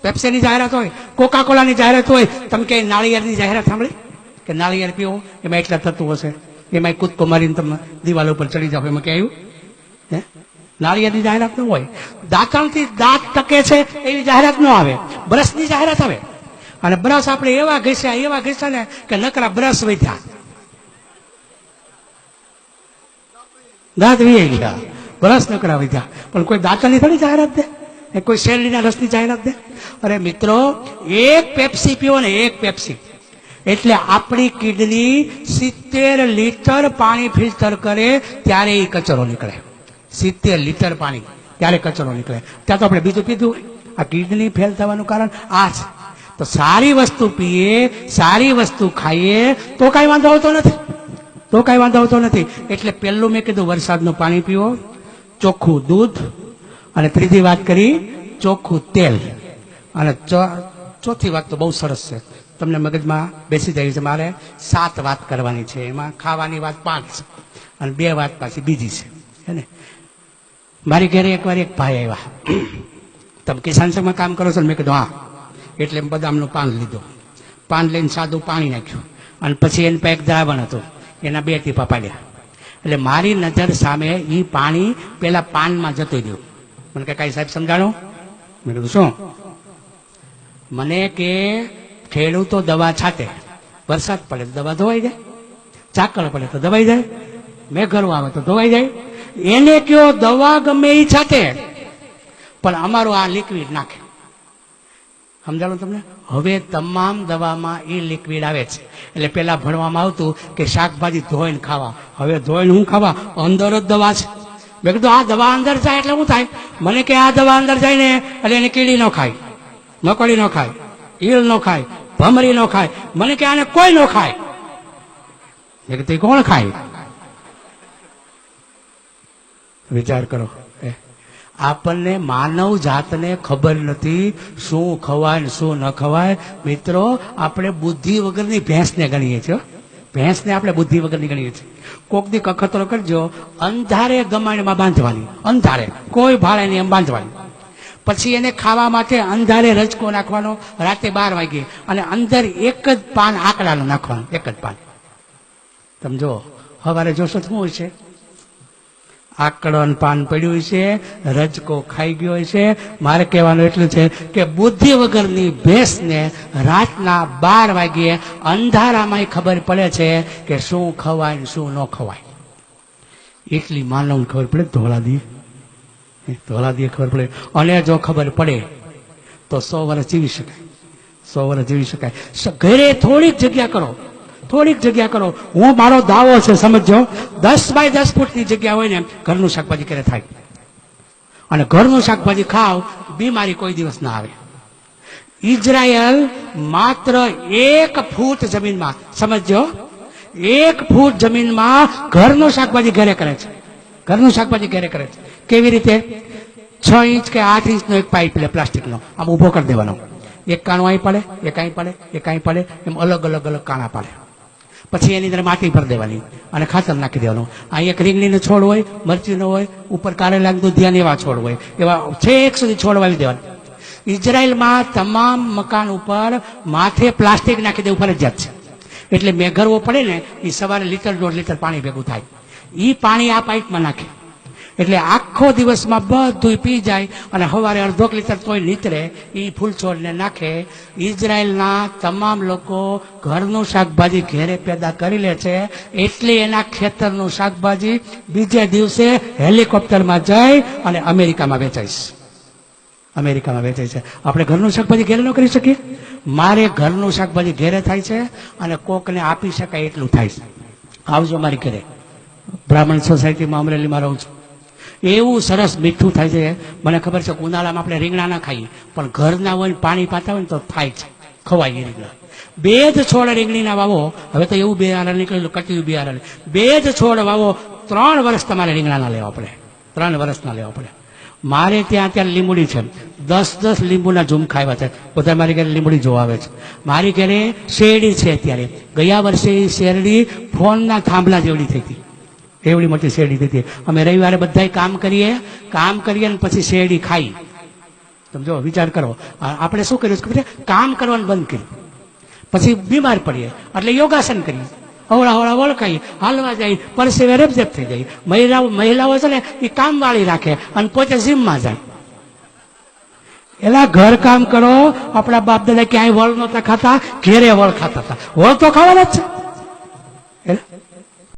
પેપ્સીની જાહેરાત હોય, કોકા કોલાની જાહેરાત હોય, તમે કે નાળિયેરની જાહેરાત સાંભળી કે નાળિયેર પીવો એમાં એટલા તત્વો છે, એમાં કૂદકો મારીને તમે દિવાલ ઉપર ચડી જાવ, એમાં કે આવ્યું હે? નાળિયેરની જાહેરાત ન હોય. દાંતણથી દાંત ટકે છે એવી જાહેરાત ન આવે, બ્રશની જાહેરાત આવે. અને બ્રશ આપણે એવા ઘસ્યા ને કે નકરા બ્રશ વધ્યા, દાંત વી ગયા, બ્રશ નકરા વધ્યા. પણ કોઈ દાંતણની થોડી જાહેરાત દે, કોઈ શેરડીના રસની જાહેરાત દે? અરે મિત્રો, એક પેપ્સી પીવો ને, એક પેપ્સી એટલે આપણી કિડની 70 લીટર પાણી ફિલ્ટર કરે ત્યારે એ કચરો નીકળે. 70 લીટર પાણી ત્યારે કચરો નીકળે. ત્યાં તો આપણે બીજું પીધું હોય. આ કિડની ફેલ થવાનું કારણ આ છે. તો સારી વસ્તુ પીએ, સારી વસ્તુ ખાઈએ તો કાંઈ વાંધો આવતો નથી. એટલે પહેલું મેં કીધું વરસાદનું પાણી પીવો, ચોખ્ખું દૂધ, અને ત્રીજી વાત કરી ચોખ્ખું તેલ. અને ચોથી વાત તો બહુ સરસ છે, તમને મગજમાં બેસી જાય છે. મારે 7 વાત કરવાની છે, એમાં ખાવાની વાત 5 અને 2 વાત પાછી બીજી છે, હે ને? મારી ઘરે એકવાર એક ભાઈ આવ્યા, તમે કિસાન સંઘમાં કામ કરો છો ને? મેં કીધું હા. એટલે બદામનું પાન લીધું, પાન લઈને સાદું પાણી નાખ્યું, અને પછી એની પાસે એક દ્રાવણ હતું, એના 2 ટીપા પાડ્યા. એટલે મારી નજર સામે એ પાણી પેલા પાનમાં જતું રહ્યું. મને કે કાંઈ સાહેબ સમજાણો? મેં કીધું શું? મને કે ખેડૂતો દવા છાંટે, વરસાદ પડે તો દવા ધોવાઈ જાય, ઝાકળ પડે તો દવાઈ જાય, મેઘરો આવે તો ધોવાઈ જાય. એને કયો દવા ગમે એ છાંટે, પણ અમારું આ લિક્વિડ નાખે. સમજાણું તમને? હવે તમામ દવામાં એ લિક્વિડ આવે છે. એટલે પેલા ભણવામાં આવતું કે શાકભાજી ધોઈને ખાવા, હવે ધોઈને હું ખાવા? અંદર જ દવા છે. મેં કીધું આ દવા અંદર જાય એટલે શું થાય? મને કે આ દવા અંદર જાય ને એટલે એને કીડી ન ખાય, મકોડી ન ખાય, ઈળ ન ખાય, ભમરી ન ખાય. મને કે આને કોઈ ન ખાય. મેં કીધું કોણ ખાય? વિચાર કરો. આપણને માનવ જાતને ખબર નથી શું ખવાય ને શું ન ખવાય. મિત્રો, આપણે બુદ્ધિ વગરની ભેંસને ગણીએ છીએ. ભેંસને આપણે બુદ્ધિ વગરની ગણીએ છીએ. કોક દી કખતરો કરજો, અંધારે ગમાણીમાં બાંધવાની, અંધારે કોઈ ભાડે નહીં એમ બાંધવાની. પછી એને ખાવા માટે અંધારે રજકો નાખવાનો રાતે 12 વાગે, અને અંદર એક જ પાન આકડાનું નાખવાનું, એક જ પાન. તમે જો સવારે જોશો શું હોય છે? આકડન પાન પડ્યું હોય છે, રજકો ખાઈ ગયો હોય છે. મારે કહેવાનું એટલું છે કે બુદ્ધિ વગરની ભેંસને રાતના 12 વાગ્યે અંધારામાં ખબર પડે છે કે શું ખવાય ને શું ન ખવાય. એટલી માનવને ખબર પડે, ધોળાદીએ ખબર પડે. અને જો ખબર પડે તો 100 વર્ષ જીવી શકાય, 100 વર્ષ જીવી શકાય. ઘરે થોડીક જગ્યા કરો. હું મારો દાવો છે, સમજો, 10 બાય 10 ફૂટની જગ્યા હોય ને ઘરનું શાકભાજી ક્યારે થાય. અને ઘરનું શાકભાજી ખાવ, બીમારી કોઈ દિવસ ના આવે. ઇઝરાયલ માત્ર 1 ફૂટ જમીનમાં, સમજો, 1 ફૂટ જમીનમાં ઘરનું શાકભાજી ઘરે કરે છે. ઘરનું શાકભાજી ઘરે કરે છે. કેવી રીતે? 6 ઇંચ કે 8 ઇંચનો એક પાઇપ લે, પ્લાસ્ટિકનો, આમ ઉભો કરી દેવાનો. એક કાણું અહીં પડે, એક અહીં પડે, એક અહીં પડે, એમ અલગ કાણા પાડે. પછી એની અંદર માટી ભરી દેવાની અને ખાતર નાખી દેવાનું. અહીં એક રીંગણીનો છોડ હોય, મરચીનો હોય, ઉપર કારેલા દુધિયાના એવા છોડ હોય, એવા છેક સુધી છોડ વાવી દેવાના. ઇઝરાયલમાં તમામ મકાન ઉપર માથે પ્લાસ્ટિક નાખી દેવું ફરજિયાત છે. એટલે મેઘરવો પડે ને એ સવારે 1-1.5 લીટર પાણી ભેગું થાય. એ પાણી આ પાઇપમાં નાખે એટલે આખો દિવસમાં બધું પી જાય, અને સવારે 1/2 લીટર તોય નીતરે. એ ફૂલ છોડને નાખે. ઇઝરાયલના તમામ લોકો ઘરનું શાકભાજી ઘેરે પેદા કરી લે છે, એટલે એના ખેતરનું શાકભાજી બીજે દિવસે હેલિકોપ્ટરમાં જઈ અને અમેરિકામાં વેચાય છે. આપણે ઘરનું શાકભાજી ઘેરે ન કરી શકીએ? મારે ઘરનું શાકભાજી ઘેરે થાય છે, અને કોકને આપી શકાય એટલું થાય છે. આવજો મારી ઘરે, બ્રાહ્મણ સોસાયટીમાં અમરેલીમાં રહું છું. એવું સરસ મીઠું થાય છે. મને ખબર છે ઉનાળામાં આપણે રીંગણા ના ખાઈએ, પણ ઘરના હોય પાણી પાતા હોય ને તો થાય છે, ખવાય એ રીંગણા. 2 જ છોડ રીંગણીના વાવો. હવે તો એવું બિયારણ નીકળેલું, કટિયું બિયારણ. 2 જ છોડ વાવો, 3 વર્ષ તમારે રીંગણાના લેવા પડે, 3 વર્ષના લેવા પડે. મારે ત્યાં અત્યારે લીંબુડી છે, 10 લીંબુના ઝુમખા આવ્યા છે. બધા મારી ઘરે લીંબુડી જોવા આવે છે. મારી ઘરે શેરડી છે. અત્યારે ગયા વર્ષે એ શેરડી ફોનના થાંભલા જેવડી થઈ હતી, એવડી મોટી શેરડી હતી. અમે રવિવારે બધા કામ કરીએ ને પછી શેરડી ખાઈ. તમે જો વિચાર કરો, આપણે શું કર્યું ખબર છે? કામ કરવાનું બંધ કર્યું, પછી બીમાર પડીએ એટલે યોગાસન કરીએ, હવળા હવળા વળખાઈએ, હાલવા જાય, પરસેવે રેપઝેપ થઈ જાય. મહિલાઓ છે ને એ કામ વાળી રાખે અને પોતે જીમમાં જાય. એલા ઘર કામ કરો. આપણા બાપ દાદા ક્યાંય વળ નહોતા ખાતા, ઘેરે વળ ખાતા હતા. વળ તો ખાવાના જ છે.